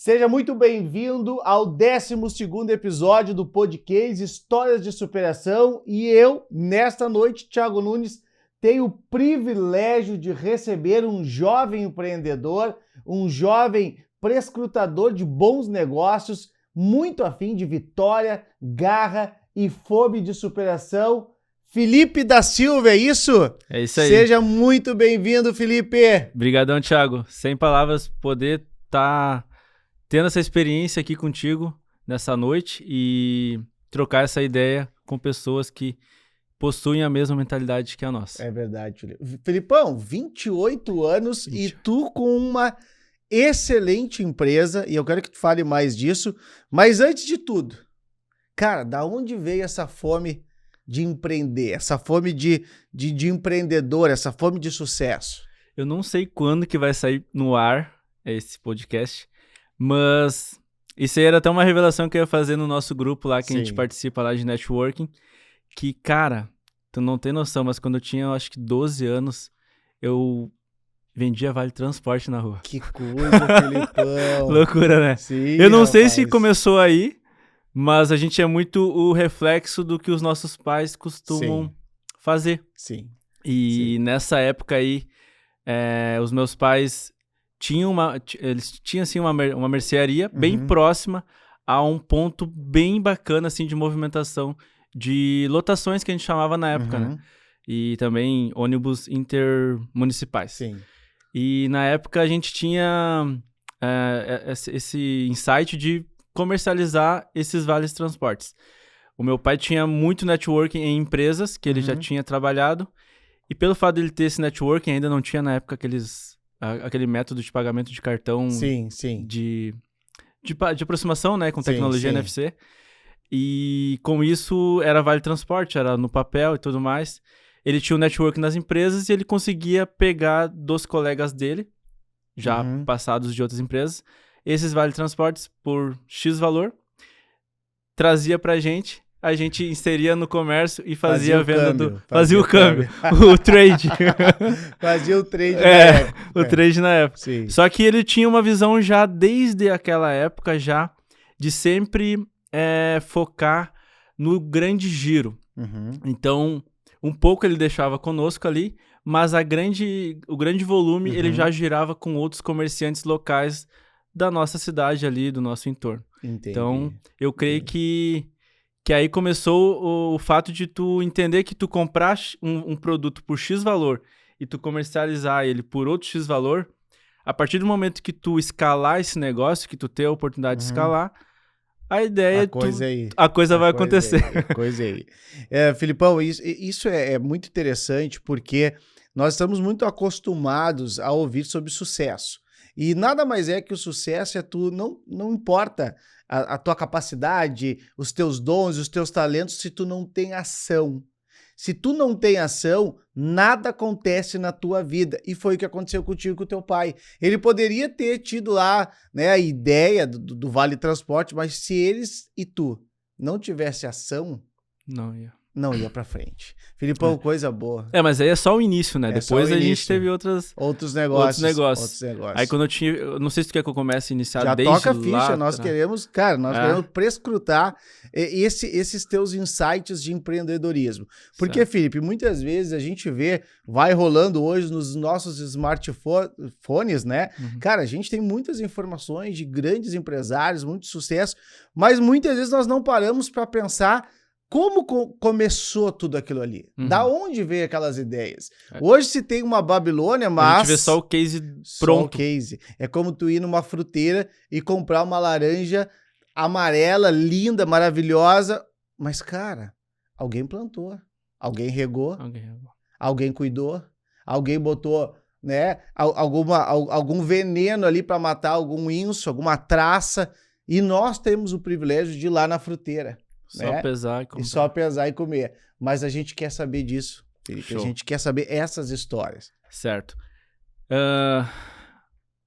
Seja muito bem-vindo ao 12º episódio do podcast Histórias de Superação e eu, nesta noite, Thiago Nunes, tenho o privilégio de receber um jovem empreendedor, um jovem prescrutador de bons negócios, muito afim de vitória, garra e fome de superação. Felipe da Silva, é isso? É isso aí. Seja muito bem-vindo, Felipe. Obrigadão, Thiago. Sem palavras, poder estar tendo essa experiência aqui contigo nessa noite e trocar essa ideia com pessoas que possuem a mesma mentalidade que a nossa. É verdade, Felipe. Felipão, 28 anos e tu com uma excelente empresa, e eu quero que tu fale mais disso, mas antes de tudo, cara, da onde veio essa fome de empreender, essa fome de empreendedor, essa fome de sucesso? Eu não sei quando que vai sair no ar esse podcast, mas isso aí era até uma revelação que eu ia fazer no nosso grupo lá, que a gente participa lá de networking, que, cara, tu não tem noção, mas quando eu tinha, acho que 12 anos, eu vendia Vale Transporte na rua. Que coisa, Felipão! Loucura, né? Sim, eu não rapaz. sei se começou aí, mas a gente é muito o reflexo do que os nossos pais costumam fazer. Sim. E nessa época aí, os meus pais eles tinham assim uma mercearia bem próxima a um ponto bem bacana assim de movimentação de lotações que a gente chamava na época, né? E também ônibus intermunicipais. Sim. E na época a gente tinha esse insight de comercializar esses vales transportes. O meu pai tinha muito networking em empresas que ele já tinha trabalhado, e pelo fato de ele ter esse networking, ainda não tinha na época aquele método de pagamento de cartão de aproximação, né, com tecnologia NFC. E com isso era Vale Transporte, era no papel e tudo mais. Ele tinha um network nas empresas e ele conseguia pegar dos colegas dele, já passados de outras empresas, esses Vale Transportes por X valor, trazia pra gente, a gente inseria no comércio e fazia a venda fazia o câmbio, o trade. Fazia o trade na época. O trade na época. Sim. Só que ele tinha uma visão já desde aquela época já de sempre focar no grande giro. Então, um pouco ele deixava conosco ali, mas o grande volume ele já girava com outros comerciantes locais da nossa cidade ali, do nosso entorno. Entendi. Então, eu creio que aí começou o fato de tu entender que tu comprar um produto por X valor e tu comercializar ele por outro X valor, a partir do momento que tu escalar esse negócio, que tu ter a oportunidade de escalar, a ideia a coisa vai acontecer. Filipão, isso é muito interessante porque nós estamos muito acostumados a ouvir sobre sucesso. E nada mais é que o sucesso não importa a tua capacidade, os teus dons, os teus talentos, se tu não tem ação. Se tu não tem ação, nada acontece na tua vida. E foi o que aconteceu contigo e com o teu pai. Ele poderia ter tido lá, né, a ideia do Vale Transporte, mas se eles e tu não tivesse ação, não ia pra frente. Filipão, coisa boa. Mas aí é só o início, né? Depois a gente teve outros negócios. Aí quando eu não sei se tu quer que eu comece a iniciar já desde toca a ficha, lá, nós queremos prescrutar esses teus insights de empreendedorismo. Porque, Felipe, muitas vezes a gente vai rolando hoje nos nossos smartphones, né? Cara, a gente tem muitas informações de grandes empresários, muito sucesso, mas muitas vezes nós não paramos para pensar como começou tudo aquilo ali? Da onde veio aquelas ideias? Hoje se tem uma Babilônia, mas a gente vê só o case pronto. Só o case. É como tu ir numa fruteira e comprar uma laranja amarela, linda, maravilhosa. Mas, cara, alguém plantou. Alguém regou. Alguém cuidou. Alguém botou, né, algum veneno ali para matar algum inso, alguma traça. E nós temos o privilégio de ir lá na fruteira. Só pesar e comer. E só pesar e comer. Mas a gente quer saber disso, Felipe. Show. A gente quer saber essas histórias. Certo.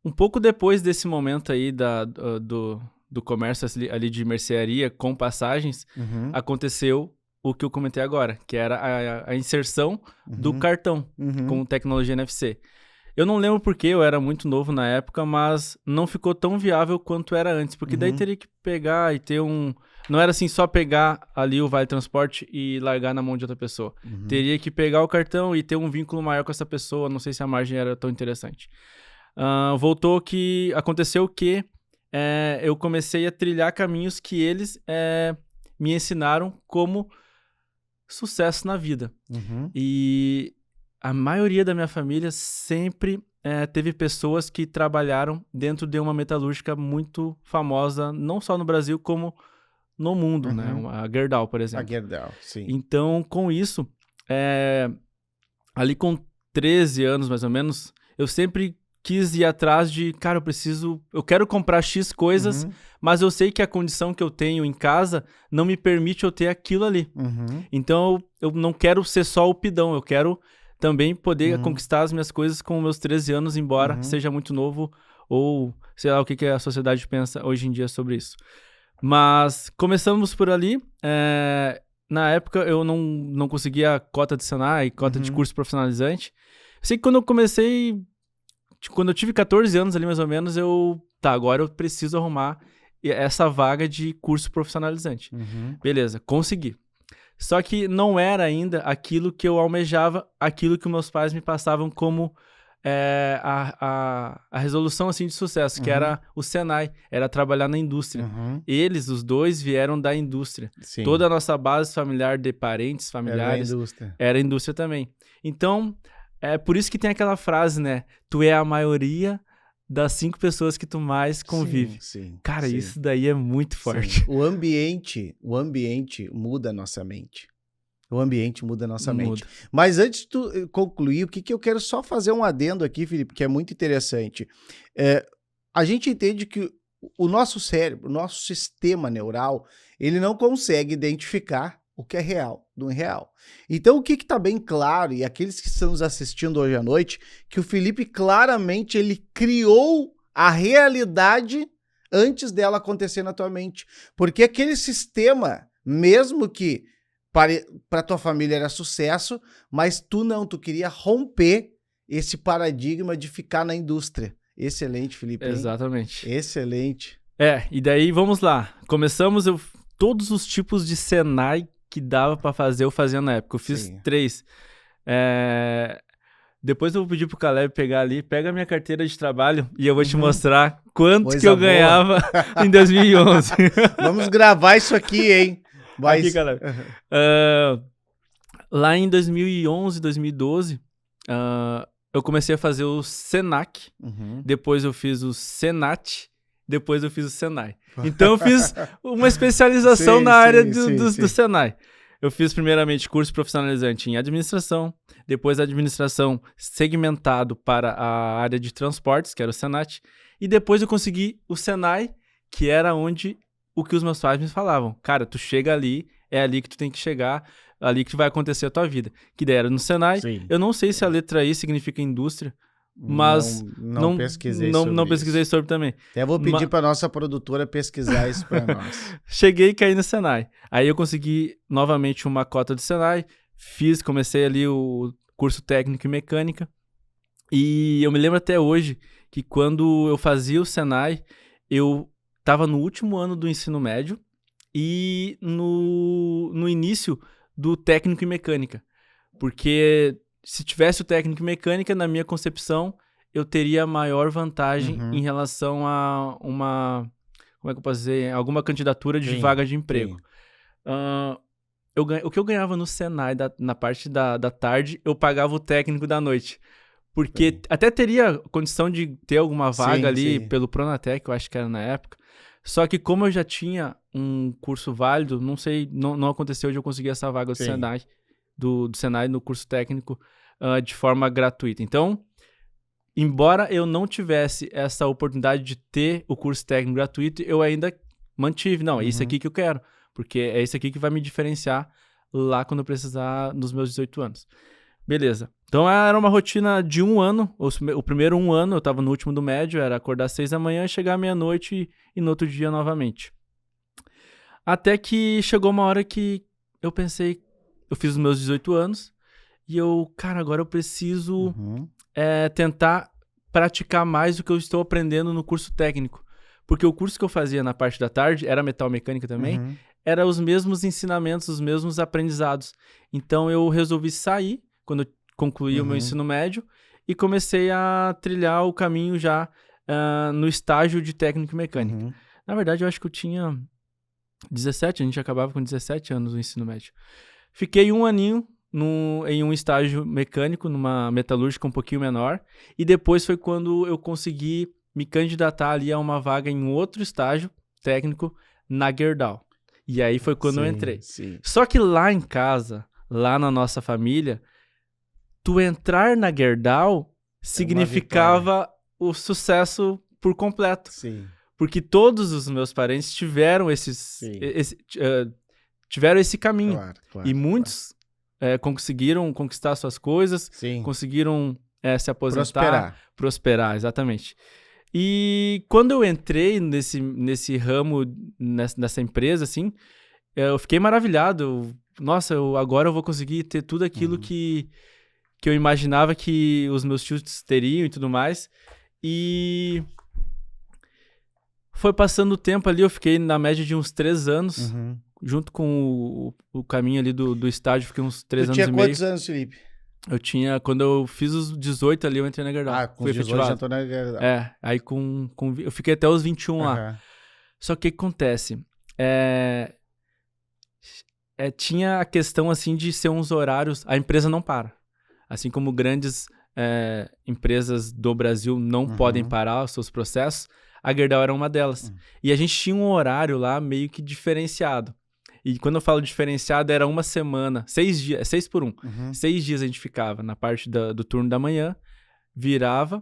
Um pouco depois desse momento aí do comércio ali de mercearia com passagens, aconteceu o que eu comentei agora, que era a inserção do cartão com tecnologia NFC. Eu não lembro porque eu era muito novo na época, mas não ficou tão viável quanto era antes. Porque daí teria que pegar e ter um... Não era assim, só pegar ali o Vale Transporte e largar na mão de outra pessoa. Teria que pegar o cartão e ter um vínculo maior com essa pessoa. Não sei se a margem era tão interessante. Aconteceu que eu comecei a trilhar caminhos que eles me ensinaram como sucesso na vida. E a maioria da minha família sempre teve pessoas que trabalharam dentro de uma metalúrgica muito famosa, não só no Brasil, como no mundo, né? A Gerdau, por exemplo. A Gerdau, sim. Então, com isso, ali com 13 anos, mais ou menos, eu sempre quis ir atrás de, cara, eu quero comprar X coisas, mas eu sei que a condição que eu tenho em casa não me permite eu ter aquilo ali. Então, eu não quero ser só o pidão, eu quero também poder conquistar as minhas coisas com meus 13 anos, embora seja muito novo, ou sei lá o que a sociedade pensa hoje em dia sobre isso. Mas começamos por ali. Na época eu não conseguia a cota de Senai, cota de curso profissionalizante. Eu sei que quando eu comecei, quando eu tive 14 anos ali mais ou menos, agora eu preciso arrumar essa vaga de curso profissionalizante. Beleza, consegui. Só que não era ainda aquilo que eu almejava, aquilo que meus pais me passavam como a resolução assim, de sucesso, que era o Senai, era trabalhar na indústria. Eles, os dois, vieram da indústria. Sim. Toda a nossa base familiar de parentes, familiares, era indústria também. Então, é por isso que tem aquela frase, né? Tu é a maioria das 5 pessoas que tu mais convive. Sim, cara, isso daí é muito forte. Sim. O ambiente muda a nossa mente. O ambiente muda a nossa mente. Mas antes de tu concluir, o que eu quero só fazer um adendo aqui, Felipe, que é muito interessante. A gente entende que o nosso cérebro, o nosso sistema neural, ele não consegue identificar o que é real do irreal. Então, o que está bem claro, e aqueles que estão nos assistindo hoje à noite, que o Felipe claramente ele criou a realidade antes dela acontecer na tua mente. Porque aquele sistema, mesmo que para tua família era sucesso, mas tu queria romper esse paradigma de ficar na indústria. Excelente, Felipe. Hein? Exatamente. Excelente. E daí vamos lá. Começamos todos os tipos de Senai que dava para fazer, eu fazia na época. Eu fiz 3. Depois eu vou pedir pro Caleb pegar ali, pega a minha carteira de trabalho e eu vou te mostrar quanto que eu ganhava em 2011. Vamos gravar isso aqui, hein? Aqui, Caleb. Lá em 2011, 2012, eu comecei a fazer o Senac, depois eu fiz o Senat, depois eu fiz o Senai. Então eu fiz uma especialização na área do Senai. Eu fiz primeiramente curso profissionalizante em administração, depois administração segmentado para a área de transportes, que era o Senat, e depois eu consegui o Senai, que era o que os meus pais me falavam. Cara, tu chega ali, é ali que tu tem que chegar, ali que vai acontecer a tua vida. Que daí era no Senai. Eu não sei se a letra I significa indústria, mas não pesquisei sobre também. Até vou pedir para nossa produtora pesquisar isso para nós. Cheguei e caí no Senai. Aí eu consegui novamente uma cota do Senai, comecei ali o curso técnico em mecânica, e eu me lembro até hoje que quando eu fazia o Senai, eu estava no último ano do ensino médio e no início do técnico em mecânica, porque se tivesse o técnico em mecânica, na minha concepção, eu teria maior vantagem em relação a como é que eu posso dizer? Alguma candidatura de vaga de emprego. O que eu ganhava no Senai na parte da tarde, eu pagava o técnico da noite. Porque até teria condição de ter alguma vaga ali pelo Pronatec, eu acho que era na época. Só que como eu já tinha um curso válido, não sei, não aconteceu de eu conseguir essa vaga do Senai, do Senai no curso técnico de forma gratuita. Então, embora eu não tivesse essa oportunidade de ter o curso técnico gratuito, eu ainda mantive. Não, é isso aqui que eu quero, porque é isso aqui que vai me diferenciar lá quando eu precisar nos meus 18 anos. Beleza. Então era uma rotina de 1 ano, o primeiro 1 ano, eu estava no último do médio, era acordar às 6 da manhã, chegar à meia-noite e no outro dia novamente. Até que chegou uma hora que eu pensei, eu fiz os meus 18 anos e cara, agora eu preciso tentar praticar mais o que eu estou aprendendo no curso técnico. Porque o curso que eu fazia na parte da tarde, era metal mecânica também, era os mesmos ensinamentos, os mesmos aprendizados. Então eu resolvi sair, quando eu concluí o meu ensino médio, e comecei a trilhar o caminho já no estágio de técnico mecânico. Na verdade, eu acho que eu tinha 17, a gente acabava com 17 anos no ensino médio. Fiquei um aninho em um estágio mecânico, numa metalúrgica um pouquinho menor, e depois foi quando eu consegui me candidatar ali a uma vaga em outro estágio técnico na Gerdau. E aí foi quando eu entrei. Sim. Só que lá em casa, lá na nossa família, tu entrar na Gerdau significava o sucesso por completo. Sim. Porque todos os meus parentes tiveram tiveram esse caminho. Claro, e muitos conseguiram conquistar suas coisas, conseguiram se aposentar, prosperar, exatamente. E quando eu entrei nesse ramo, nessa empresa, assim, eu fiquei maravilhado. Nossa, agora eu vou conseguir ter tudo aquilo que eu imaginava que os meus tios teriam e tudo mais. E foi passando o tempo ali, eu fiquei na média de uns 3 anos, junto com o caminho ali do estágio, fiquei uns 3 anos e meio. Tu tinha quantos anos, Felipe? Eu tinha, quando eu fiz os 18 ali, eu entrei na Gerdau. Com os 18 já tô na Gerdau. Aí eu fiquei até os 21 lá. Só que o que acontece? Tinha a questão, assim, de ser uns horários... A empresa não para. Assim como grandes empresas do Brasil não podem parar os seus processos, a Gerdau era uma delas. E a gente tinha um horário lá meio que diferenciado. E quando eu falo diferenciado, era uma semana, 6 dias, 6 por 1. 6 dias a gente ficava na parte do turno da manhã, virava...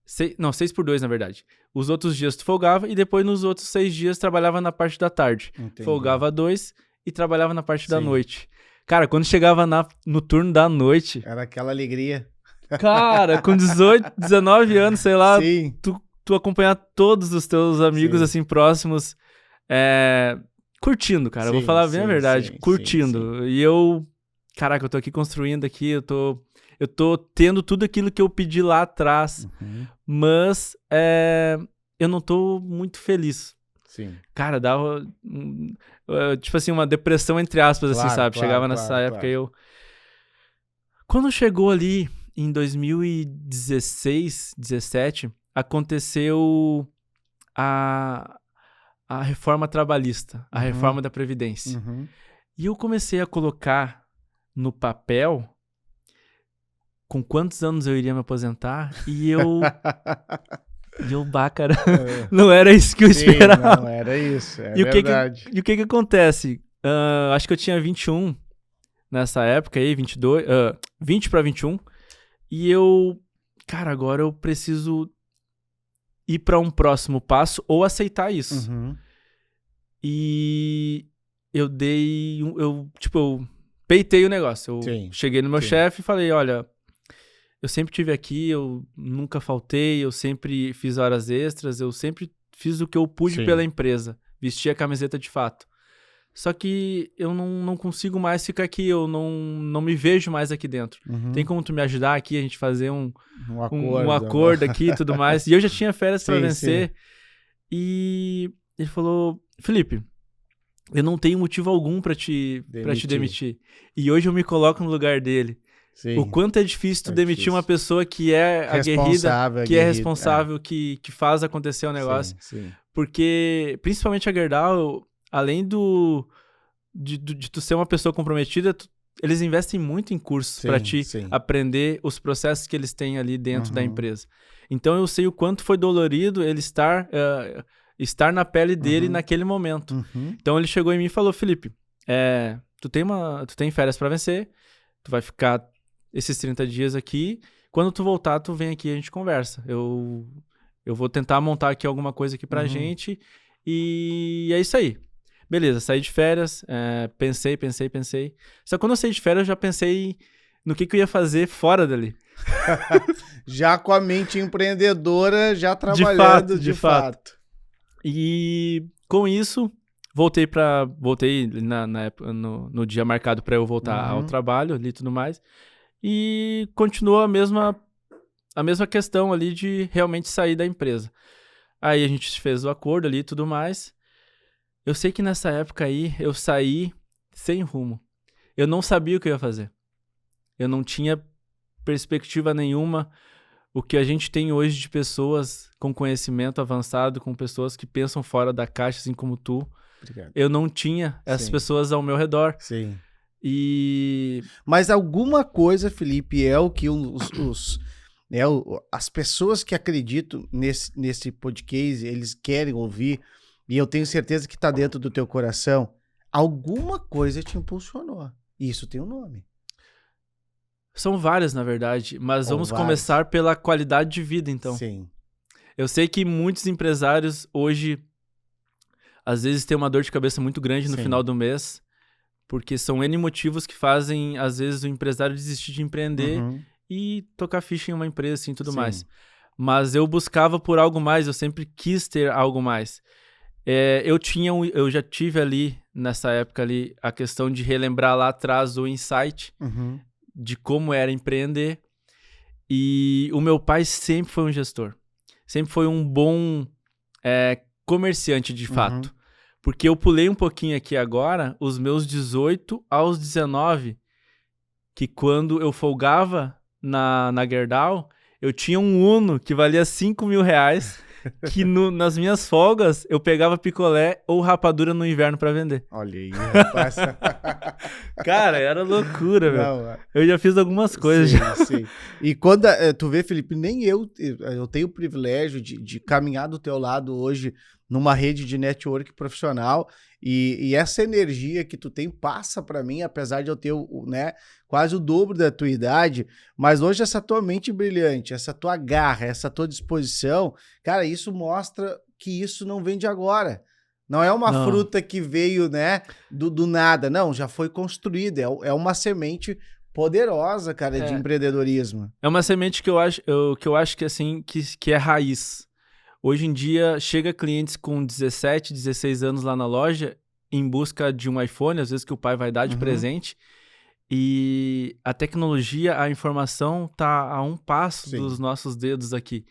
6 por 2, na verdade. Os outros dias tu folgava e depois nos outros 6 dias trabalhava na parte da tarde. Entendi. Folgava 2 e trabalhava na parte da noite. Cara, quando chegava no turno da noite... Era aquela alegria. Cara, com 18, 19 anos, sei lá, tu acompanhar todos os teus amigos, assim, próximos, curtindo, cara. Eu vou falar bem a verdade, curtindo. E eu... Caraca, eu tô aqui construindo aqui, eu tô tendo tudo aquilo que eu pedi lá atrás, mas eu não tô muito feliz. Cara, dava, tipo assim, uma depressão entre aspas, assim, sabe? Chegava nessa época e eu... Quando chegou ali em 2016, 17, aconteceu a reforma trabalhista, a reforma da Previdência. E eu comecei a colocar no papel com quantos anos eu iria me aposentar e eu... cara, não era isso que eu esperava. Não era isso, verdade. E o que acontece? Acho que eu tinha 21 nessa época aí, 22, 20 para 21, e eu, cara, agora eu preciso ir para um próximo passo ou aceitar isso. E eu peitei o negócio. Eu cheguei no meu chefe e falei, olha... Eu sempre estive aqui, eu nunca faltei, eu sempre fiz horas extras, eu sempre fiz o que eu pude pela empresa, vesti a camiseta de fato. Só que eu não consigo mais ficar aqui, eu não me vejo mais aqui dentro. Tem como tu me ajudar aqui, a gente fazer um acordo aqui e tudo mais? E eu já tinha férias para vencer. E ele falou, Felipe, eu não tenho motivo algum para te demitir. E hoje eu me coloco no lugar dele. O quanto é difícil tu demitir uma pessoa que é aguerrida, que é responsável, que faz acontecer o negócio. Porque, principalmente a Gerdau, além de tu ser uma pessoa comprometida, eles investem muito em cursos para te aprender os processos que eles têm ali dentro da empresa. Então, eu sei o quanto foi dolorido ele estar na pele dele naquele momento. Então, ele chegou em mim e falou, Felipe, tu tem férias para vencer, tu vai ficar esses 30 dias aqui, quando tu voltar, tu vem aqui e a gente conversa. Eu vou tentar montar aqui alguma coisa aqui pra gente e é isso aí. Beleza, saí de férias, pensei. Só que quando eu saí de férias, eu já pensei no que eu ia fazer fora dali. Já com a mente empreendedora, já trabalhando de fato. E com isso, voltei na época, no dia marcado para eu voltar ao trabalho ali e tudo mais. e continuou a mesma questão ali de realmente sair da empresa. Aí a gente fez o acordo ali e tudo mais. Eu sei que nessa época aí eu saí sem rumo. Eu não sabia o que eu ia fazer. Eu não tinha perspectiva nenhuma. O que a gente tem hoje de pessoas com conhecimento avançado, com pessoas que pensam fora da caixa, assim como tu, Obrigado. eu não tinha essas pessoas ao meu redor. Sim. E... Mas alguma coisa, Felipe, é o que as pessoas que acreditam nesse podcast, eles querem ouvir, e eu tenho certeza que está dentro do teu coração, alguma coisa te impulsionou. Isso tem um nome. São várias, na verdade, mas vamos começar pela qualidade de vida, então. Sim. Eu sei que muitos empresários hoje, às vezes, têm uma dor de cabeça muito grande no final do mês, porque são N motivos que fazem, às vezes, o empresário desistir de empreender e tocar ficha em uma empresa, assim, tudo mais. Mas eu buscava por algo mais, eu sempre quis ter algo mais. Eu já tive ali, nessa época ali, a questão de relembrar lá atrás o insight de como era empreender. E o meu pai sempre foi um gestor. Sempre foi um bom comerciante, de fato. Porque eu pulei um pouquinho aqui agora, os meus 18 aos 19, que quando eu folgava na Gerdau, eu tinha um Uno que valia 5 mil reais, que nas minhas folgas eu pegava picolé ou rapadura no inverno pra vender. Olha aí, rapaz. Cara, era loucura, meu. Eu já fiz algumas coisas. Sim. E quando tu vê, Felipe, nem eu tenho o privilégio de caminhar do teu lado hoje numa rede de network profissional, e essa energia que tu tem passa para mim, apesar de eu ter quase o dobro da tua idade, mas hoje essa tua mente brilhante, essa tua garra, essa tua disposição, cara, isso mostra que isso não vem de agora. Não é uma fruta que veio, do nada. Não, já foi construída. É uma semente poderosa, cara, de empreendedorismo. É uma semente que eu acho que, assim, que é raiz. Hoje em dia, chega clientes com 17, 16 anos lá na loja em busca de um iPhone, às vezes que o pai vai dar de presente. E a tecnologia, a informação tá a um passo dos nossos dedos aqui.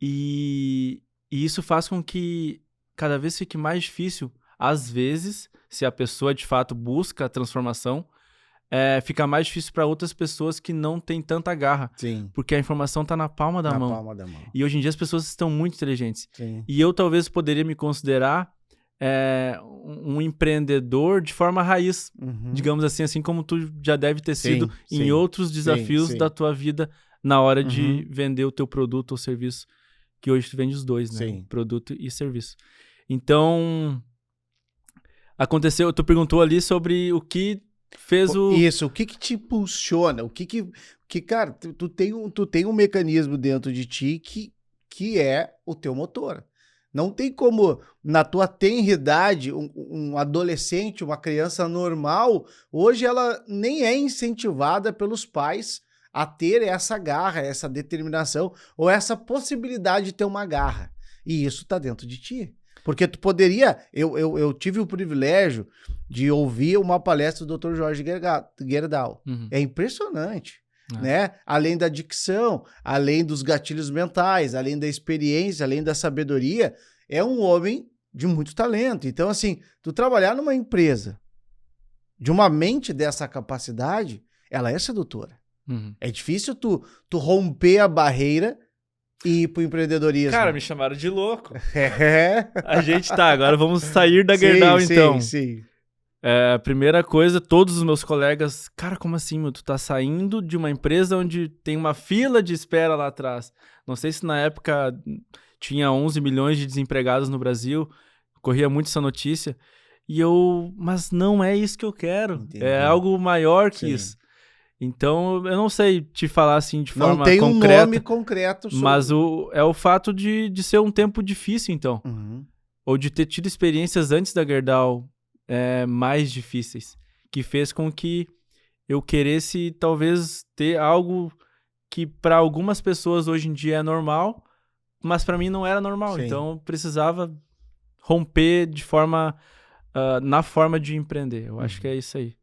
E isso faz com que cada vez fique mais difícil, às vezes, se a pessoa de fato busca a transformação, fica mais difícil para outras pessoas que não têm tanta garra. Sim. Porque a informação está na palma da mão. E hoje em dia as pessoas estão muito inteligentes. Sim. E eu talvez poderia me considerar um empreendedor de forma raiz, digamos assim como tu já deve ter sido em outros desafios da tua vida na hora de vender o teu produto ou serviço, que hoje tu vende os dois, né? Sim. Produto e serviço. Então, aconteceu, tu perguntou ali sobre o que fez o... Isso, o que te impulsiona? O que cara, tu tem um mecanismo dentro de ti que é o teu motor. Não tem como, na tua tenridade, um adolescente, uma criança normal, hoje ela nem é incentivada pelos pais a ter essa garra, essa determinação ou essa possibilidade de ter uma garra. E isso tá dentro de ti. Porque tu poderia... Eu tive o privilégio de ouvir uma palestra do Dr. Jorge Gerdau. É impressionante, né? Além da dicção, além dos gatilhos mentais, além da experiência, além da sabedoria, é um homem de muito talento. Então, assim, tu trabalhar numa empresa de uma mente dessa capacidade, ela é sedutora. É difícil tu romper a barreira e ir pro empreendedorismo. Cara, me chamaram de louco. A gente agora vamos sair da Gerdau, então. Sim. A primeira coisa, todos os meus colegas, cara, como assim, meu? Tu tá saindo de uma empresa onde tem uma fila de espera lá atrás. Não sei se na época tinha 11 milhões de desempregados no Brasil, corria muito essa notícia. Mas não é isso que eu quero. Entendi. É algo maior que isso. Então, eu não sei te falar assim de forma concreta. Não tem um nome concreto sobre... Mas é o fato de ser um tempo difícil, então. Ou de ter tido experiências antes da Gerdau mais difíceis. Que fez com que eu queresse, talvez, ter algo que para algumas pessoas hoje em dia é normal, mas para mim não era normal. Sim. Então, eu precisava romper de forma... na forma de empreender. Eu acho que é isso aí.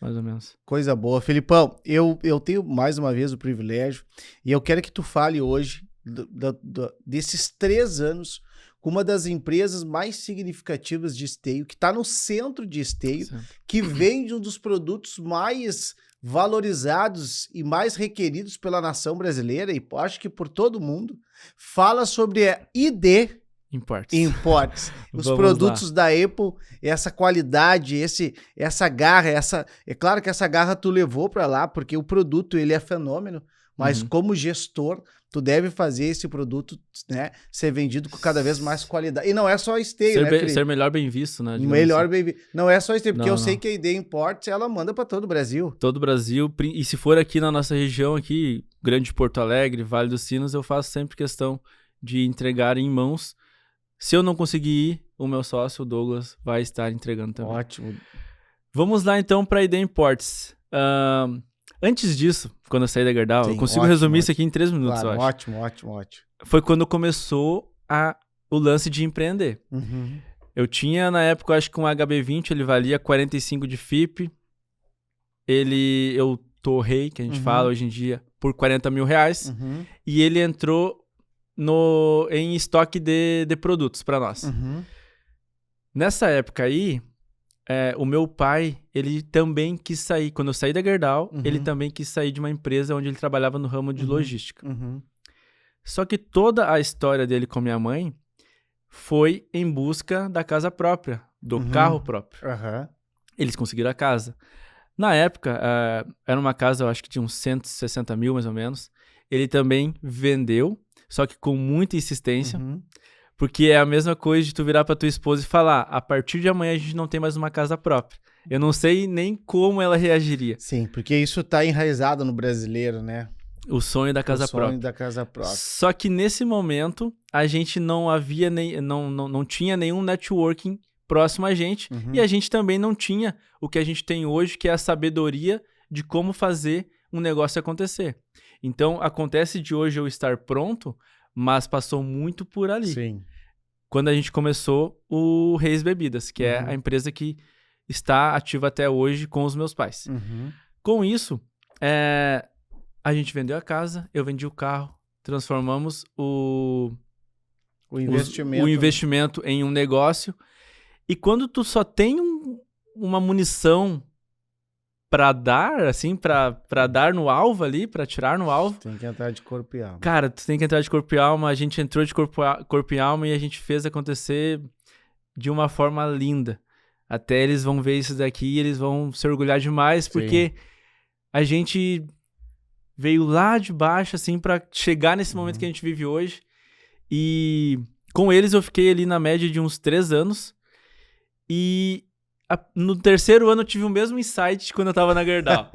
mais ou menos. Coisa boa. Felipão, eu tenho mais uma vez o privilégio e eu quero que tu fale hoje desses 3 anos com uma das empresas mais significativas de esteio, que está no centro de esteio, que vende um dos produtos mais valorizados e mais requeridos pela nação brasileira e acho que por todo mundo. Fala sobre a ID Imports. Os produtos da Apple, essa qualidade, essa garra, é claro que essa garra tu levou para lá, porque o produto ele é fenômeno, mas como gestor, tu deve fazer esse produto, né, ser vendido com cada vez mais qualidade. E não é só esteio, né, Felipe? Ser melhor bem visto, né? Melhor bem visto. Não é só esteio, porque eu sei que a ID Imports, ela manda para todo o Brasil. Todo o Brasil. E se for aqui na nossa região, aqui, Grande Porto Alegre, Vale dos Sinos, eu faço sempre questão de entregar em mãos. Se eu não conseguir ir, o meu sócio, o Douglas, vai estar entregando também. Ótimo. Vamos lá, então, para a ID Imports. Antes disso, quando eu saí da Gerdau, eu consigo resumir isso aqui em 3 minutos, claro, eu acho. Ótimo. Foi quando começou o lance de empreender. Eu tinha, na época, eu acho que um HB20, ele valia 45 de FIP. Eu torrei, que a gente fala hoje em dia, por 40 mil reais. E ele entrou em estoque de produtos para nós. Nessa época aí, o meu pai, ele também quis sair. Quando eu saí da Gerdau, ele também quis sair de uma empresa onde ele trabalhava no ramo de logística. Só que toda a história dele com minha mãe foi em busca da casa própria, do carro próprio. Eles conseguiram a casa. Na época, era uma casa, eu acho que tinha uns 160 mil, mais ou menos. Ele também vendeu, só que com muita insistência. Porque é a mesma coisa de tu virar pra tua esposa e falar, a partir de amanhã a gente não tem mais uma casa própria. Eu não sei nem como ela reagiria. Sim, porque isso tá enraizado no brasileiro, né? O sonho da casa própria. O sonho da casa própria. Só que nesse momento, a gente não tinha nenhum networking próximo a gente. E a gente também não tinha o que a gente tem hoje, que é a sabedoria de como fazer um negócio acontecer. Então, acontece de hoje eu estar pronto, mas passou muito por ali. Sim. Quando a gente começou o Reis Bebidas, que é a empresa que está ativa até hoje com os meus pais. Com isso, a gente vendeu a casa, eu vendi o carro, transformamos o investimento em um negócio. E quando tu só tem uma munição pra dar, assim, pra dar no alvo ali, pra atirar no alvo. Tem que entrar de corpo e alma. Cara, tu tem que entrar de corpo e alma. A gente entrou de corpo e alma e a gente fez acontecer de uma forma linda. Até eles vão ver isso daqui e eles vão se orgulhar demais, porque a gente veio lá de baixo, assim, pra chegar nesse momento que a gente vive hoje. E com eles eu fiquei ali na média de uns 3 anos. E no 3º ano eu tive o mesmo insight de quando eu tava na Gerdau.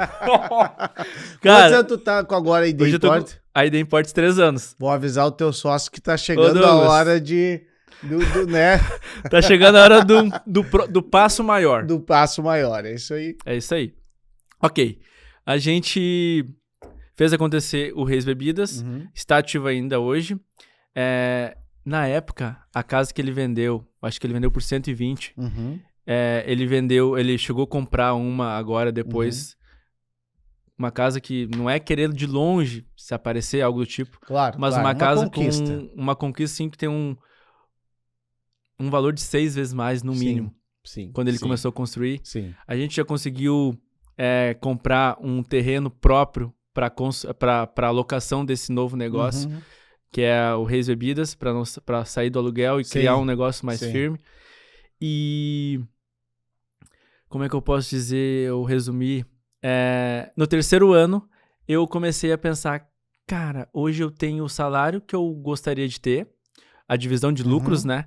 Quantos anos tu tá com agora a ID Imports? A ID Imports 3 anos. Vou avisar o teu sócio que tá chegando a hora né? Tá chegando a hora do passo maior. Do passo maior, é isso aí. É isso aí. Ok. A gente fez acontecer o Reis Bebidas. Está ativo ainda hoje. Na época, a casa que ele vendeu, acho que ele vendeu por 120. Ele chegou a comprar uma agora, depois, uma casa que não é querer de longe se aparecer, algo do tipo. Claro, mas uma casa com uma conquista, sim, que tem um valor de 6 vezes mais, no mínimo. Sim. Quando ele começou a construir. Sim. A gente já conseguiu comprar um terreno próprio para a locação desse novo negócio, que é o Reis Bebidas, para sair do aluguel e criar um negócio mais firme. E como é que eu posso dizer, ou resumir? No 3º ano, eu comecei a pensar, cara, hoje eu tenho o salário que eu gostaria de ter, a divisão de lucros, né?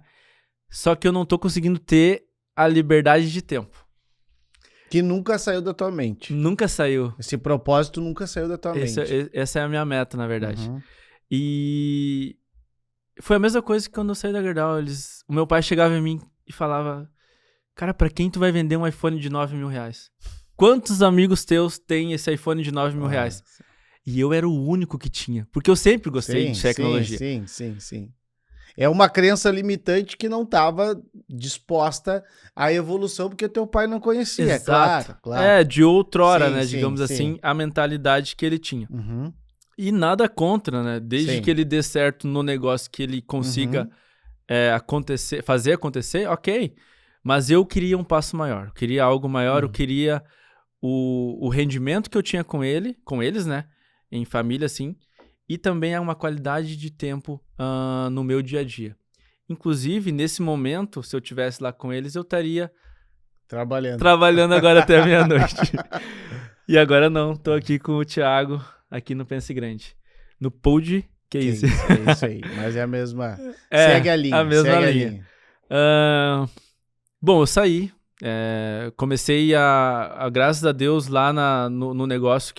Só que eu não tô conseguindo ter a liberdade de tempo. Que nunca saiu da tua mente. Nunca saiu. Esse propósito nunca saiu da tua mente. Essa é a minha meta, na verdade. E foi a mesma coisa que quando eu saí da Gerdau. O meu pai chegava em mim e falava, cara, pra quem tu vai vender um iPhone de 9 mil reais? Quantos amigos teus têm esse iPhone de 9 mil reais? E eu era o único que tinha. Porque eu sempre gostei de tecnologia. Sim. É uma crença limitante que não estava disposta à evolução, porque teu pai não conhecia, Exato. claro. De outrora, Sim, né? sim, Digamos assim, sim. a mentalidade que ele tinha. Uhum, E nada contra, né? Desde que sim. ele dê certo no negócio, que ele consiga Uhum, fazer acontecer, ok. Mas eu queria um passo maior. Eu queria algo maior, eu uhum, queria o rendimento que eu tinha com eles, né? Em família, assim. E também uma qualidade de tempo no meu dia a dia. Inclusive, nesse momento, se eu tivesse lá com eles, eu estaria trabalhando. trabalhando agora até a meia-noite. E agora não, tô aqui com o Thiago, aqui no Pense Grande. No Pod Case. É isso aí. Mas é a mesma. É, a mesma Segue a linha. linha. Ahn, Bom, eu saí. Comecei graças a Deus, lá no negócio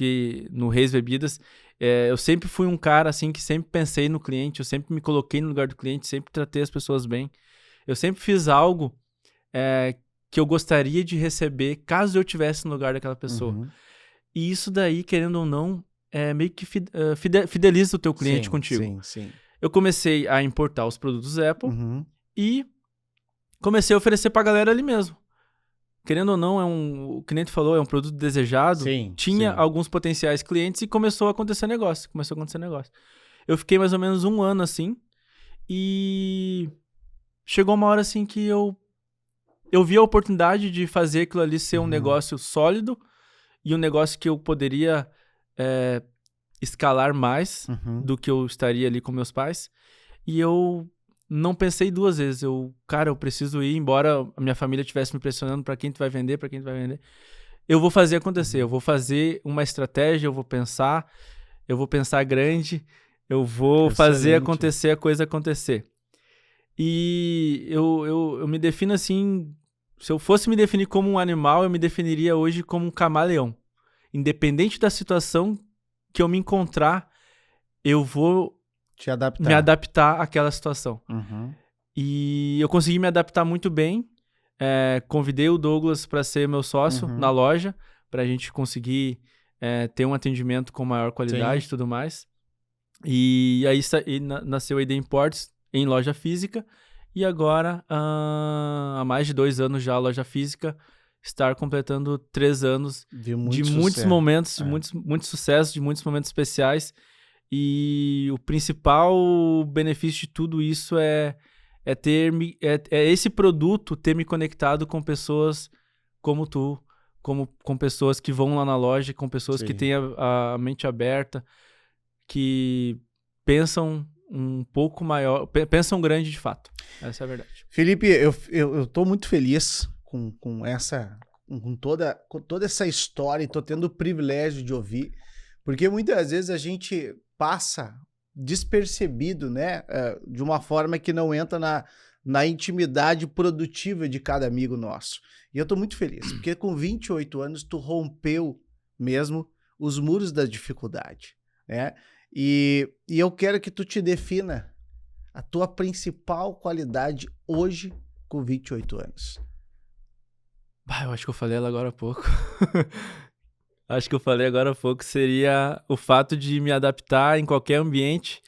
no Reis Bebidas. Eu sempre fui um cara assim que sempre pensei no cliente, eu sempre me coloquei no lugar do cliente, sempre tratei as pessoas bem. Eu sempre fiz algo que eu gostaria de receber caso eu tivesse no lugar daquela pessoa. Uhum. E isso daí, querendo ou não, meio que fideliza o teu cliente Sim, contigo. sim, sim. Eu comecei a importar os produtos Apple Uhum. e comecei a oferecer pra galera ali mesmo. Querendo ou não, o que nem tu falou, é um produto desejado. Sim, Tinha sim. alguns potenciais clientes e começou a acontecer negócio. Eu fiquei mais ou menos 1 ano assim e chegou uma hora assim que eu vi a oportunidade de fazer aquilo ali ser um Uhum. negócio sólido e um negócio que eu poderia escalar mais Uhum. do que eu estaria ali com meus pais. E eu não pensei 2 vezes. Eu preciso ir, embora a minha família estivesse me pressionando para quem tu vai vender, para quem tu vai vender. Eu vou fazer acontecer, eu Uhum. vou fazer uma estratégia, eu vou pensar grande, eu vou fazer Excelente. acontecer a coisa acontecer. E eu me defino assim, se eu fosse me definir como um animal, eu me definiria hoje como um camaleão. Independente da situação que eu me encontrar, eu vou Te me adaptar. adaptar àquela situação. Uhum. E eu consegui me adaptar muito bem. Convidei o Douglas para ser meu sócio na Uhum. loja, para a gente conseguir ter um atendimento com maior qualidade Sim. e tudo mais. E aí nasceu a ID Imports em loja física. E agora, há mais de 2 anos já, a loja física estar completando 3 anos De de muito muitos sucesso. momentos, de É. muitos sucessos, de muitos momentos especiais. E o principal benefício de tudo isso é esse produto ter me conectado com pessoas como tu, com pessoas que vão lá na loja, com pessoas que Sim. têm a mente aberta, que pensam um pouco maior, pensam grande de fato. Essa é a verdade. Felipe, eu tô muito feliz com toda essa história e tô tendo o privilégio de ouvir, porque muitas vezes a gente passa despercebido, né, de uma forma que não entra na intimidade produtiva de cada amigo nosso. E eu tô muito feliz, porque com 28 anos tu rompeu mesmo os muros da dificuldade, né? E eu quero que tu te defina a tua principal qualidade hoje com 28 anos. Eu acho que eu falei ela agora há pouco. Acho que eu falei agora há pouco, seria o fato de me adaptar em qualquer ambiente,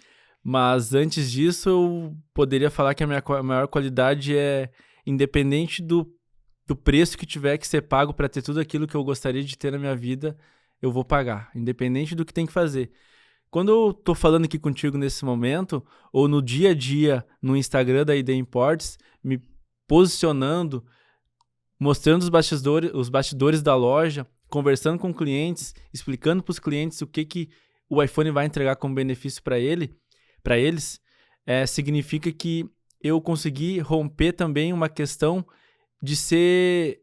mas antes disso eu poderia falar que a minha maior qualidade é, independente do preço que tiver que ser pago para ter tudo aquilo que eu gostaria de ter na minha vida, eu vou pagar, independente do que tem que fazer. Quando eu tô falando aqui contigo nesse momento, ou no dia a dia, no Instagram da ID Imports, me posicionando, mostrando os bastidores da loja, conversando com clientes, explicando para os clientes o que o iPhone vai entregar como benefício para eles, significa que eu consegui romper também uma questão de ser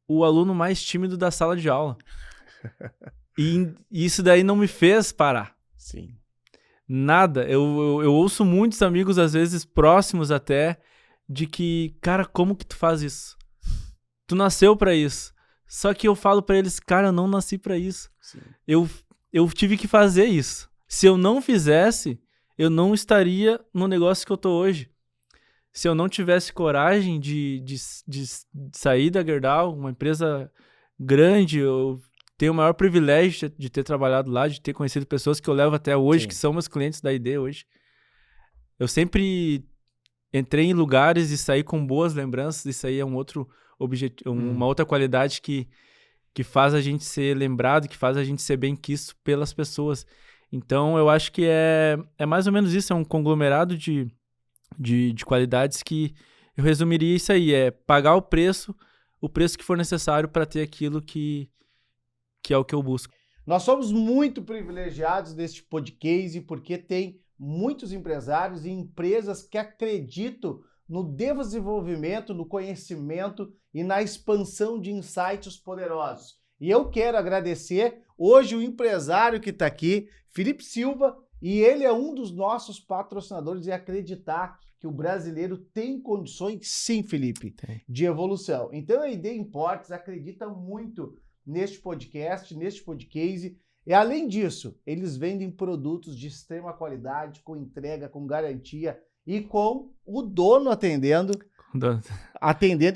o aluno mais tímido da sala de aula. E isso daí não me fez parar. Sim. Nada. Eu ouço muitos amigos, às vezes próximos até, de que, cara, como que tu faz isso? Tu nasceu pra isso. Só que eu falo pra eles, cara, eu não nasci pra isso. Sim. Eu tive que fazer isso. Se eu não fizesse, eu não estaria no negócio que eu tô hoje. Se eu não tivesse coragem de sair da Gerdau, uma empresa grande, eu tenho o maior privilégio de ter trabalhado lá, de ter conhecido pessoas que eu levo até hoje, Sim. que são meus clientes da ID hoje. Eu sempre entrei em lugares e saí com boas lembranças. Isso aí é um outro objetivo, uma outra qualidade que faz a gente ser lembrado, que faz a gente ser bem quisto pelas pessoas. Então, eu acho que é mais ou menos isso, é um conglomerado de qualidades que eu resumiria isso aí, é pagar o preço que for necessário para ter aquilo que é o que eu busco. Nós somos muito privilegiados neste podcast porque tem muitos empresários e empresas que acreditam no desenvolvimento, no conhecimento e na expansão de insights poderosos. E eu quero agradecer hoje o empresário que está aqui, Felipe Silva, e ele é um dos nossos patrocinadores e acreditar que o brasileiro tem condições, sim, Felipe, de evolução. Então a ID Imports acredita muito neste podcast, e além disso, eles vendem produtos de extrema qualidade, com entrega, com garantia e com o dono atendendo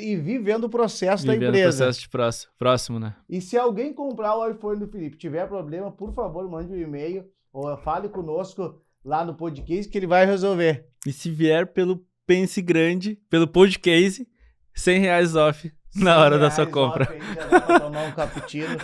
e vivendo o processo da empresa. Vivendo o processo de próximo, né? E se alguém comprar o iPhone do Felipe tiver problema, por favor, mande um e-mail ou fale conosco lá no podcast que ele vai resolver. E se vier pelo Pense Grande, pelo podcast, R$100 off na hora da sua compra. Já dá pra tomar um cappuccino,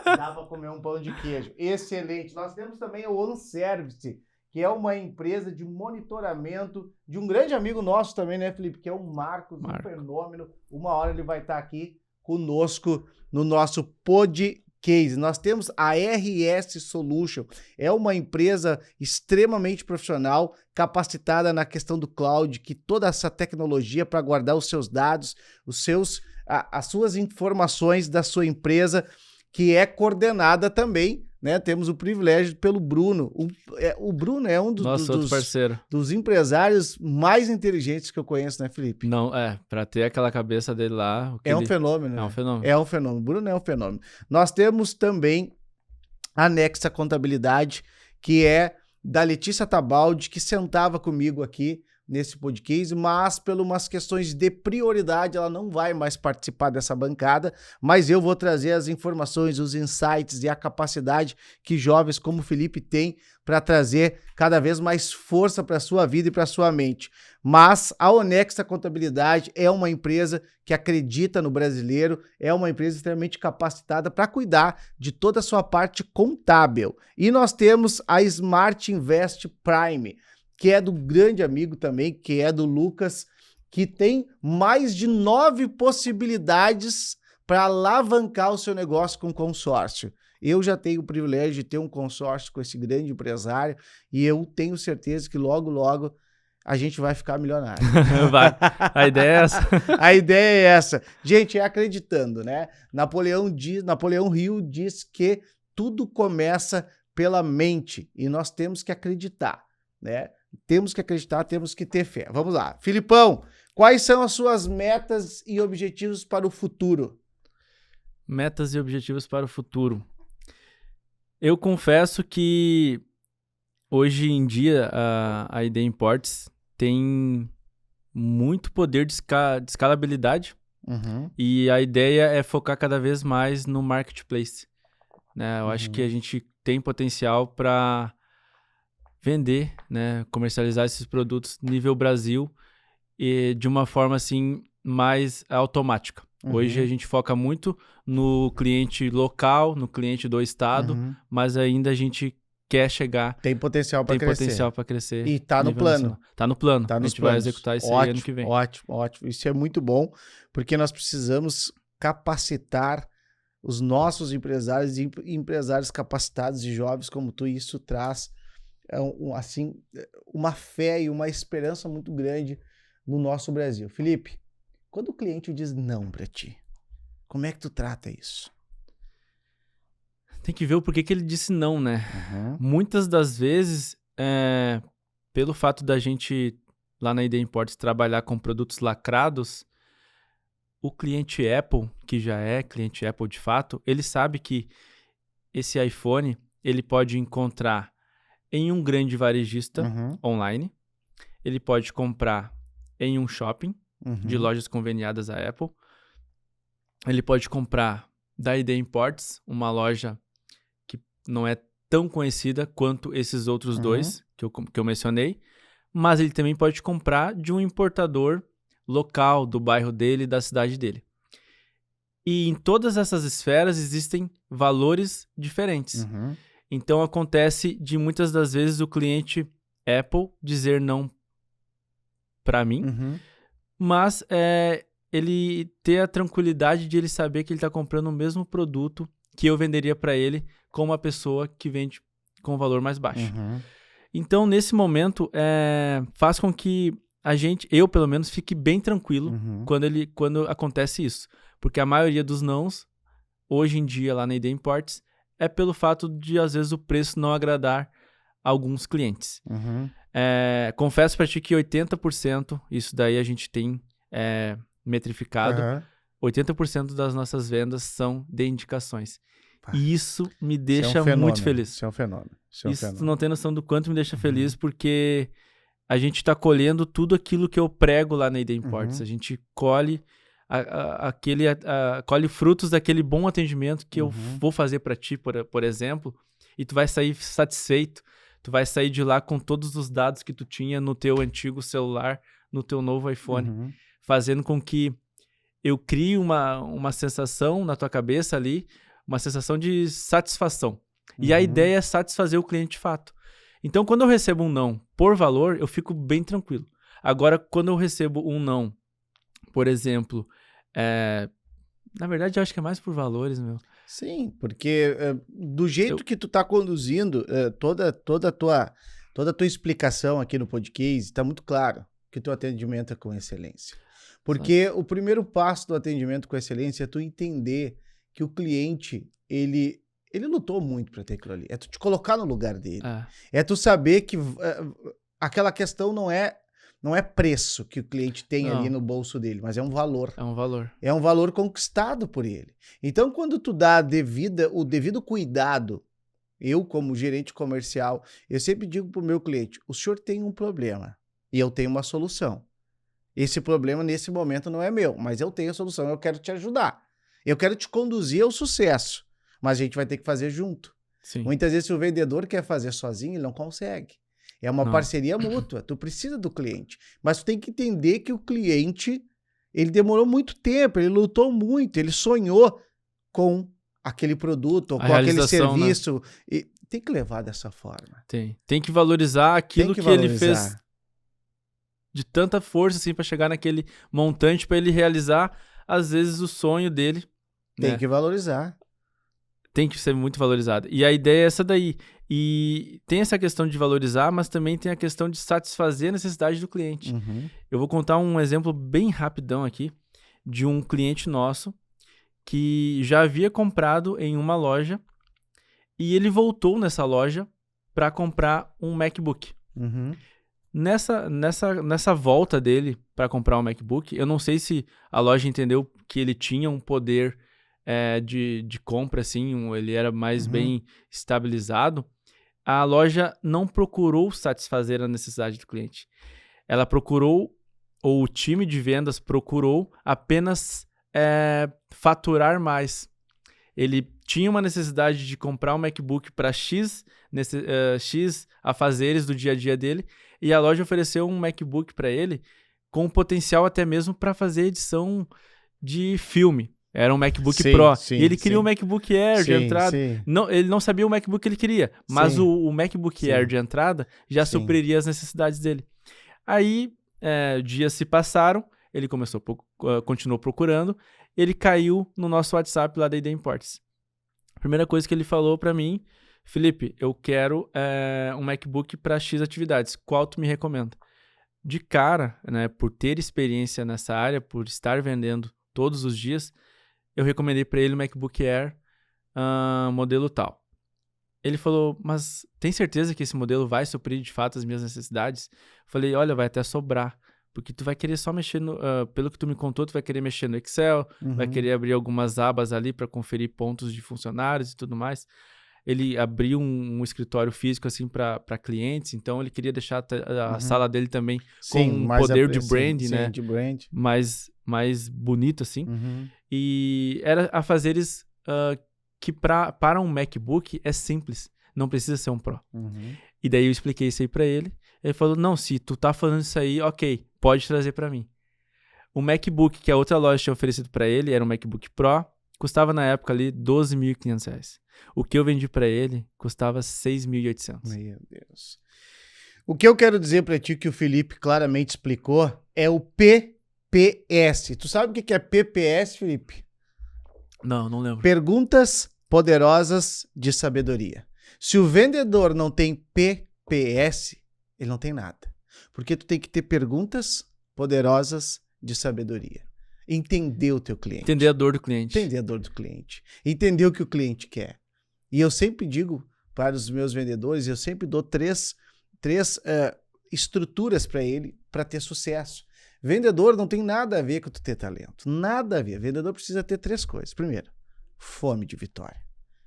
dá pra comer um pão de queijo. Excelente. Nós temos também o OnService, que é uma empresa de monitoramento de um grande amigo nosso também, né, Felipe? Que é o Marcos, um fenômeno. Uma hora ele vai estar aqui conosco no nosso podcast. Nós temos a RS Solution, é uma empresa extremamente profissional, capacitada na questão do cloud, que toda essa tecnologia para guardar os seus dados, as suas informações da sua empresa, que é coordenada também, né? Temos o privilégio pelo Bruno. O Bruno é um outro parceiro, dos empresários mais inteligentes que eu conheço, né, Felipe? Não, para ter aquela cabeça dele lá... um fenômeno. É um fenômeno. É um fenômeno. O Bruno é um fenômeno. Nós temos também a Nexa Contabilidade, que é da Letícia Tabaldi, que sentava comigo aqui nesse podcast, mas por umas questões de prioridade ela não vai mais participar dessa bancada, mas eu vou trazer as informações, os insights e a capacidade que jovens como o Felipe têm para trazer cada vez mais força para a sua vida e para a sua mente. Mas a Onexa Contabilidade é uma empresa que acredita no brasileiro, é uma empresa extremamente capacitada para cuidar de toda a sua parte contábil. E nós temos a Smart Invest Prime, que é do grande amigo também, que é do Lucas, que tem mais de 9 possibilidades para alavancar o seu negócio com consórcio. Eu já tenho o privilégio de ter um consórcio com esse grande empresário e eu tenho certeza que logo, logo a gente vai ficar milionário. Vai. A ideia é essa. A ideia é essa. Gente, é acreditando, né? Napoleão Hill diz que tudo começa pela mente e nós temos que acreditar, né? Temos que acreditar, temos que ter fé. Vamos lá. Filipão, quais são as suas metas e objetivos para o futuro? Metas e objetivos para o futuro. Eu confesso que hoje em dia a ID Imports tem muito poder de escalabilidade e a ideia é focar cada vez mais no marketplace, né? Eu acho que a gente tem potencial para vender, né, comercializar esses produtos nível Brasil e de uma forma assim mais automática. Hoje a gente foca muito no cliente local, no cliente do estado, mas ainda a gente quer chegar... Tem potencial para crescer. Tem potencial para crescer. E tá no plano. Nacional. Tá no plano. Tá a gente vai executar isso aí ano que vem. Ótimo. Isso é muito bom, porque nós precisamos capacitar os nossos empresários e empresários capacitados e jovens como tu, e isso traz assim, uma fé e uma esperança muito grande no nosso Brasil. Felipe, quando o cliente diz não para ti, como é que tu trata isso? Tem que ver o porquê que ele disse não, né? Muitas das vezes, pelo fato da gente, lá na ID Imports, trabalhar com produtos lacrados, o cliente Apple, que já é cliente Apple de fato, ele sabe que esse iPhone, ele pode encontrar em um grande varejista online, ele pode comprar em um shopping de lojas conveniadas à Apple, ele pode comprar da ID Imports, uma loja que não é tão conhecida quanto esses outros dois que eu mencionei, mas ele também pode comprar de um importador local, do bairro dele, da cidade dele. E em todas essas esferas existem valores diferentes. Uhum. Então acontece de muitas das vezes o cliente Apple dizer não para mim, Uhum. mas ele ter a tranquilidade de ele saber que ele está comprando o mesmo produto que eu venderia para ele com uma pessoa que vende com valor mais baixo. Uhum. Então, nesse momento, faz com que eu pelo menos, fique bem tranquilo Uhum. quando acontece isso. Porque a maioria dos nãos, hoje em dia, lá na ID Imports, é pelo fato de, às vezes, o preço não agradar alguns clientes. Uhum. Confesso para ti que 80%, isso daí a gente tem metrificado, Aham. 80% das nossas vendas são de indicações. Pá, E isso me isso é um deixa muito fenômeno, feliz. Isso é um fenômeno. Isso é um Isso tu fenômeno. não tem noção do quanto me deixa Uhum. feliz, porque a gente está colhendo tudo aquilo que eu prego lá na ID Imports. Uhum. A gente colhe colhe frutos daquele bom atendimento que eu Uhum. vou fazer para ti, por exemplo, e tu vai sair satisfeito. Tu vai sair de lá com todos os dados que tu tinha no teu antigo celular, no teu novo iPhone, Uhum. fazendo com que eu crie uma sensação na tua cabeça ali, uma sensação de satisfação. E a Uhum. ideia é satisfazer o cliente de fato. Então, quando eu recebo um não por valor, eu fico bem tranquilo. Agora, quando eu recebo um não, por exemplo, na verdade, eu acho que é mais por valores, meu. Sim, porque do jeito que tu tá conduzindo, toda a tua explicação aqui no podcast, está muito claro que teu atendimento é com excelência. Porque o primeiro passo do atendimento com excelência é tu entender que o cliente, ele lutou muito para ter aquilo ali. É tu te colocar no lugar dele. É tu saber que aquela questão não é preço que o cliente tem ali no bolso dele, mas é um valor. É um valor. É um valor conquistado por ele. Então, quando tu dá o devido cuidado, eu como gerente comercial, eu sempre digo pro meu cliente, o senhor tem um problema e eu tenho uma solução. Esse problema nesse momento não é meu, mas eu tenho a solução, eu quero te ajudar. Eu quero te conduzir ao sucesso, mas a gente vai ter que fazer junto. Sim. Muitas vezes se o vendedor quer fazer sozinho, ele não consegue. É uma parceria mútua, tu precisa do cliente. Mas tu tem que entender que o cliente, ele demorou muito tempo, ele lutou muito, ele sonhou com aquele produto, ou com aquele serviço. Né? E tem que levar dessa forma. Tem que valorizar aquilo que ele fez de tanta força assim para chegar naquele montante, para ele realizar, às vezes, o sonho dele. Tem que valorizar. Tem que ser muito valorizado. E a ideia é essa daí. E tem essa questão de valorizar, mas também tem a questão de satisfazer a necessidade do cliente. Uhum. Eu vou contar um exemplo bem rapidão aqui de um cliente nosso que já havia comprado em uma loja e ele voltou nessa loja para comprar um MacBook. Uhum. Nessa volta dele para comprar um MacBook, eu não sei se a loja entendeu que ele tinha um poder de compra, assim, ele era mais bem estabilizado. A loja não procurou satisfazer a necessidade do cliente. Ela procurou, ou o time de vendas procurou apenas faturar mais. Ele tinha uma necessidade de comprar um MacBook para X afazeres do dia a dia dele, e a loja ofereceu um MacBook para ele com potencial até mesmo para fazer edição de filme. Era um MacBook Pro. E ele queria um MacBook Air de entrada. Não, ele não sabia o MacBook que ele queria, mas o MacBook Air de entrada já supriria as necessidades dele. Aí, dias se passaram, ele continuou procurando, ele caiu no nosso WhatsApp lá da ID Imports. A primeira coisa que ele falou para mim, Felipe, eu quero um MacBook para X atividades, qual tu me recomenda? De cara, né, por ter experiência nessa área, por estar vendendo todos os dias, eu recomendei para ele o MacBook Air modelo tal. Ele falou, mas tem certeza que esse modelo vai suprir de fato as minhas necessidades? Falei, olha, vai até sobrar, porque tu vai querer só mexer pelo que tu me contou, tu vai querer mexer no Excel, vai querer abrir algumas abas ali para conferir pontos de funcionários e tudo mais. Ele abriu um escritório físico assim para clientes, então ele queria deixar a sala dele também com um poder de brand, né? De brand. Mais bonito assim. E era afazeres que para um MacBook é simples, não precisa ser um Pro. E daí eu expliquei isso aí para ele. Ele falou, não, se tu tá falando isso aí, ok, pode trazer pra mim. O MacBook, que a outra loja tinha oferecido pra ele, era um MacBook Pro, custava na época ali R$12.500. O que eu vendi pra ele custava R$6.800. Meu Deus. O que eu quero dizer pra ti, que o Felipe claramente explicou, é o PPS. Tu sabe o que é PPS, Felipe? Não lembro. Perguntas poderosas de sabedoria. Se o vendedor não tem PPS, ele não tem nada. Porque tu tem que ter perguntas poderosas de sabedoria. Entender o teu cliente. Entender a dor do cliente. Entender a dor do cliente. Entender o que o cliente quer. E eu sempre digo para os meus vendedores, eu sempre dou três estruturas para ele para ter sucesso. Vendedor não tem nada a ver com tu ter talento. Nada a ver. Vendedor precisa ter 3 coisas. Primeiro, fome de vitória.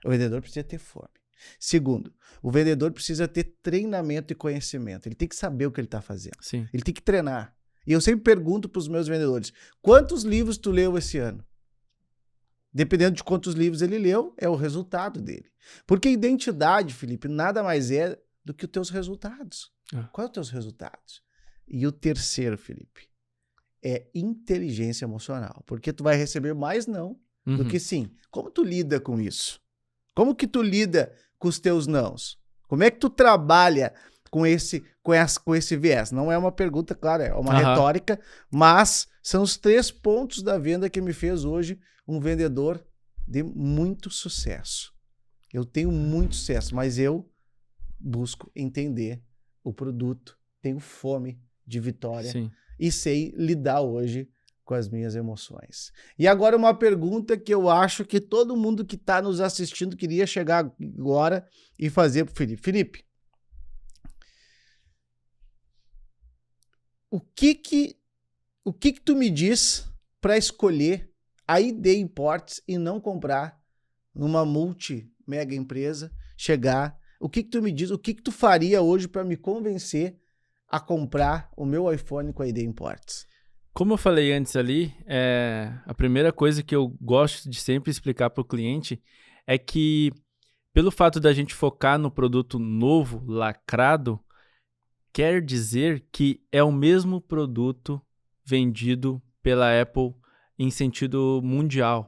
O vendedor precisa ter fome. Segundo, o vendedor precisa ter treinamento e conhecimento. Ele tem que saber o que ele está fazendo. Sim. Ele tem que treinar. E eu sempre pergunto para os meus vendedores, quantos livros tu leu esse ano? Dependendo de quantos livros ele leu, é o resultado dele. Porque identidade, Felipe, nada mais é do que os teus resultados. Quais são os teus resultados? E o terceiro, Felipe, é inteligência emocional. Porque tu vai receber mais não do que sim. Como tu lida com isso? Como que tu lida com os teus nãos? Como é que tu trabalha com esse viés? Não é uma pergunta, claro, é uma retórica, mas são os 3 pontos da venda que me fez hoje um vendedor de muito sucesso. Eu tenho muito sucesso, mas eu busco entender o produto, tenho fome de vitória. Sim. E sei lidar hoje com as minhas emoções. E agora uma pergunta que eu acho que todo mundo que está nos assistindo queria chegar agora e fazer para o Felipe. Felipe, o que tu me diz para escolher a ID Imports e não comprar numa multi-mega empresa, chegar... O que tu me diz? O que tu faria hoje para me convencer a comprar o meu iPhone com a ID Imports? Como eu falei antes ali, a primeira coisa que eu gosto de sempre explicar para o cliente é que, pelo fato da gente focar no produto novo, lacrado, quer dizer que é o mesmo produto vendido pela Apple em sentido mundial.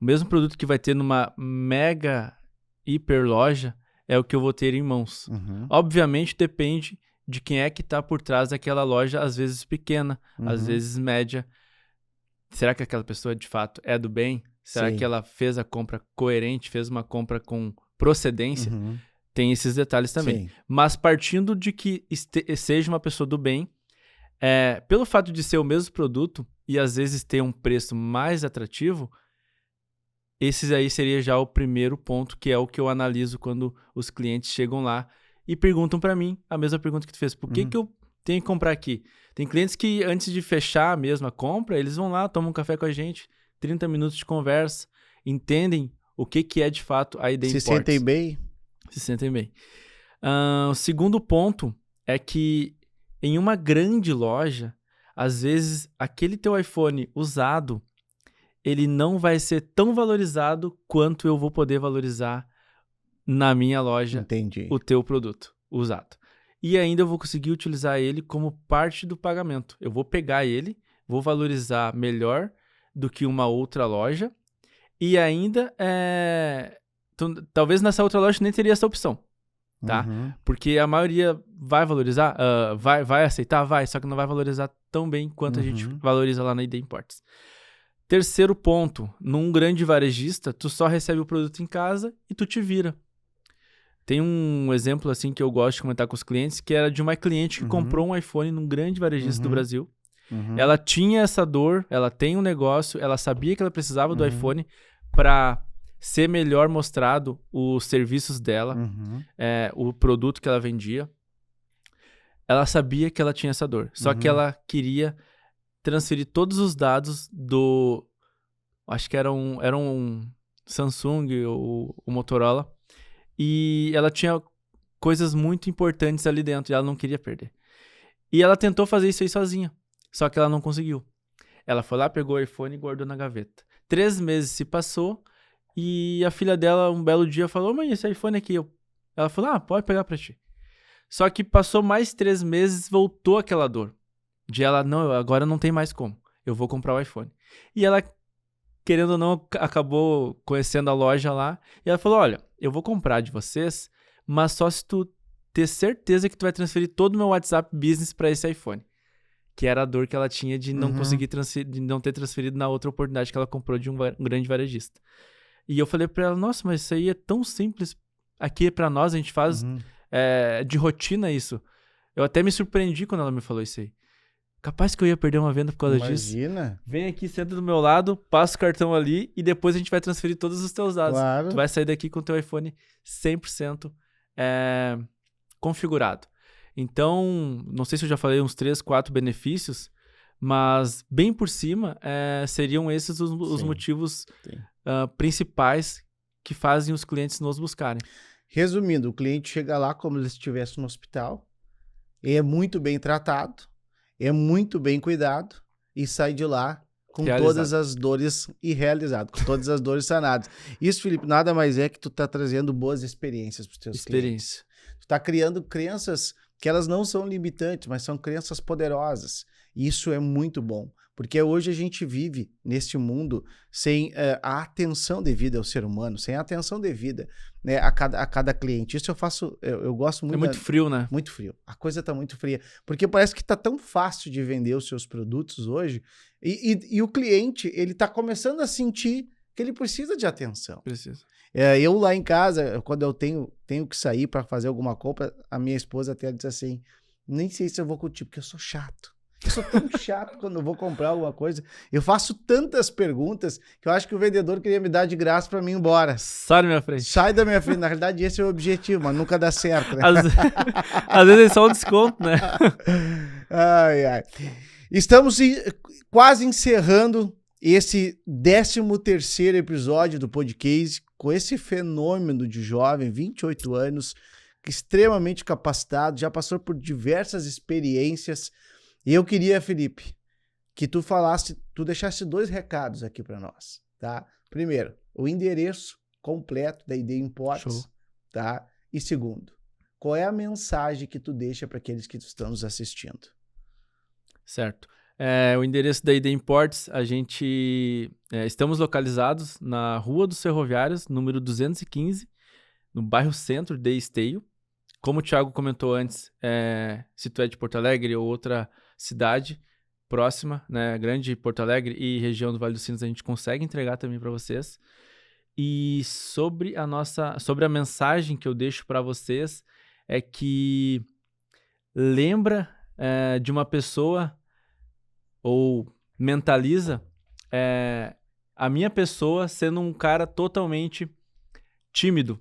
O mesmo produto que vai ter numa mega hiper loja é o que eu vou ter em mãos. Obviamente depende de quem é que está por trás daquela loja, às vezes pequena, às vezes média. Será que aquela pessoa de fato é do bem? Será que ela fez a compra coerente, fez uma compra com procedência? Tem esses detalhes também. Sim. Mas partindo de que seja uma pessoa do bem, pelo fato de ser o mesmo produto e às vezes ter um preço mais atrativo, esse aí seria já o primeiro ponto, que é o que eu analiso quando os clientes chegam lá e perguntam para mim a mesma pergunta que tu fez. Por que eu tenho que comprar aqui? Tem clientes que antes de fechar a mesma compra, eles vão lá, tomam um café com a gente, 30 minutos de conversa, entendem o que é de fato a ID Imports. Se sentem bem? Se sentem bem. O segundo ponto é que em uma grande loja, às vezes aquele teu iPhone usado, ele não vai ser tão valorizado quanto eu vou poder valorizar na minha loja. Entendi. O teu produto usado. E ainda eu vou conseguir utilizar ele como parte do pagamento. Eu vou pegar ele, vou valorizar melhor do que uma outra loja e ainda, talvez nessa outra loja nem teria essa opção, tá? Porque a maioria vai valorizar, vai aceitar, vai, só que não vai valorizar tão bem quanto a gente valoriza lá na ID Imports. Terceiro ponto, num grande varejista, tu só recebe o produto em casa e tu te vira. Tem um exemplo assim que eu gosto de comentar com os clientes, que era de uma cliente que comprou um iPhone num grande varejista do Brasil. Ela tinha essa dor, ela tem um negócio, ela sabia que ela precisava do iPhone para ser melhor mostrado os serviços dela, o produto que ela vendia. Ela sabia que ela tinha essa dor, só que ela queria transferir todos os dados do... Acho que era um Samsung ou Motorola. E ela tinha coisas muito importantes ali dentro e ela não queria perder. E ela tentou fazer isso aí sozinha, só que ela não conseguiu. Ela foi lá, pegou o iPhone e guardou na gaveta. 3 meses se passou e a filha dela, um belo dia, falou: mãe, esse iPhone aqui. Ela falou: pode pegar pra ti. Só que passou mais 3 meses, voltou aquela dor. De ela, não, agora não tem mais como. Eu vou comprar o iPhone. E ela, querendo ou não, acabou conhecendo a loja lá. E ela falou, olha, eu vou comprar de vocês, mas só se tu ter certeza que tu vai transferir todo o meu WhatsApp Business para esse iPhone. Que era a dor que ela tinha de não conseguir de não ter transferido na outra oportunidade que ela comprou de um grande varejista. E eu falei pra ela, nossa, mas isso aí é tão simples. Aqui pra nós, a gente faz de rotina isso. Eu até me surpreendi quando ela me falou isso aí. Capaz que eu ia perder uma venda por causa disso. Imagina. Vem aqui, senta do meu lado, passa o cartão ali e depois a gente vai transferir todos os teus dados. Claro. Tu vai sair daqui com o teu iPhone 100% configurado. Então, não sei se eu já falei uns 3, 4 benefícios, mas bem por cima seriam esses os motivos principais que fazem os clientes nos buscarem. Resumindo, o cliente chega lá como se estivesse no hospital, é muito bem tratado, é muito bem cuidado e sai de lá com todas as dores com todas as dores sanadas. Isso, Felipe, nada mais é que tu tá trazendo boas experiências para os teus clientes. Tu tá criando crenças que elas não são limitantes, mas são crenças poderosas. E isso é muito bom, porque hoje a gente vive neste mundo sem a atenção devida ao ser humano, sem a atenção devida, né, a cada cliente. Isso eu gosto muito. É muito frio, né? Muito frio. A coisa tá muito fria, porque parece que tá tão fácil de vender os seus produtos hoje, e o cliente, ele tá começando a sentir que ele precisa de atenção. Precisa. Eu lá em casa, quando eu tenho que sair para fazer alguma compra, a minha esposa até diz assim, nem sei se eu vou contigo, porque eu sou chato. Eu sou tão chato quando eu vou comprar alguma coisa. Eu faço tantas perguntas que eu acho que o vendedor queria me dar de graça para mim ir embora. Sai da minha frente. Sai da minha frente. Na realidade, esse é o objetivo, mas nunca dá certo, né? Às vezes é só um desconto, né? Ai, ai. Estamos quase encerrando esse 13º episódio do podcast com esse fenômeno de jovem, 28 anos, extremamente capacitado, já passou por diversas experiências. E eu queria, Felipe, que tu deixasse 2 recados aqui para nós, tá? Primeiro, o endereço completo da ID Imports, tá? E segundo, qual é a mensagem que tu deixa para aqueles que estão nos assistindo? Certo. O endereço da ID Imports, estamos localizados na Rua dos Ferroviários, número 215, no bairro Centro de Esteio. Como o Thiago comentou antes, se tu é de Porto Alegre ou outra cidade próxima, né, grande Porto Alegre e região do Vale dos Sinos, a gente consegue entregar também para vocês. E sobre a mensagem que eu deixo para vocês é que lembra de uma pessoa ou mentaliza a minha pessoa sendo um cara totalmente tímido.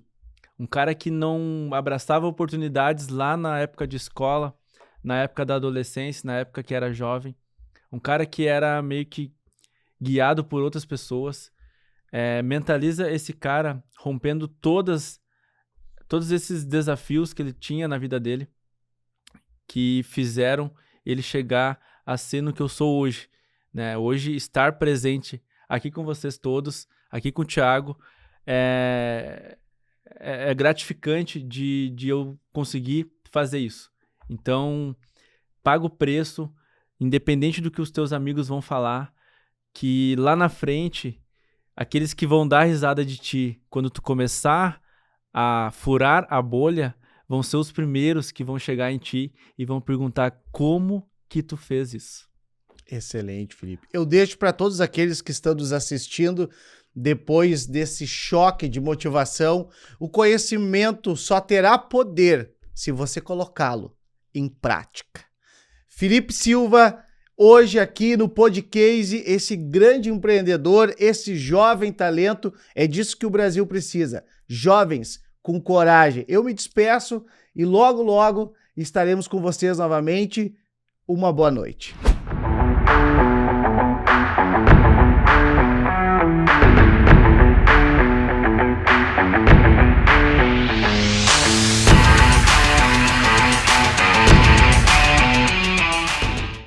Um cara que não abraçava oportunidades lá na época de escola, na época da adolescência, na época que era jovem. Um cara que era meio que guiado por outras pessoas. Mentaliza esse cara rompendo todos esses desafios que ele tinha na vida dele, que fizeram ele chegar a ser no que eu sou hoje, né? Hoje, estar presente aqui com vocês todos, aqui com o Thiago, é gratificante de eu conseguir fazer isso. Então, paga o preço, independente do que os teus amigos vão falar, que lá na frente, aqueles que vão dar risada de ti, quando tu começar a furar a bolha, vão ser os primeiros que vão chegar em ti e vão perguntar como que tu fez isso. Excelente, Felipe. Eu deixo para todos aqueles que estão nos assistindo, depois desse choque de motivação, o conhecimento só terá poder se você colocá-lo em prática. Felipe Silva, hoje aqui no podcast, esse grande empreendedor, esse jovem talento, é disso que o Brasil precisa. Jovens com coragem. Eu me despeço e logo, logo estaremos com vocês novamente. Uma boa noite.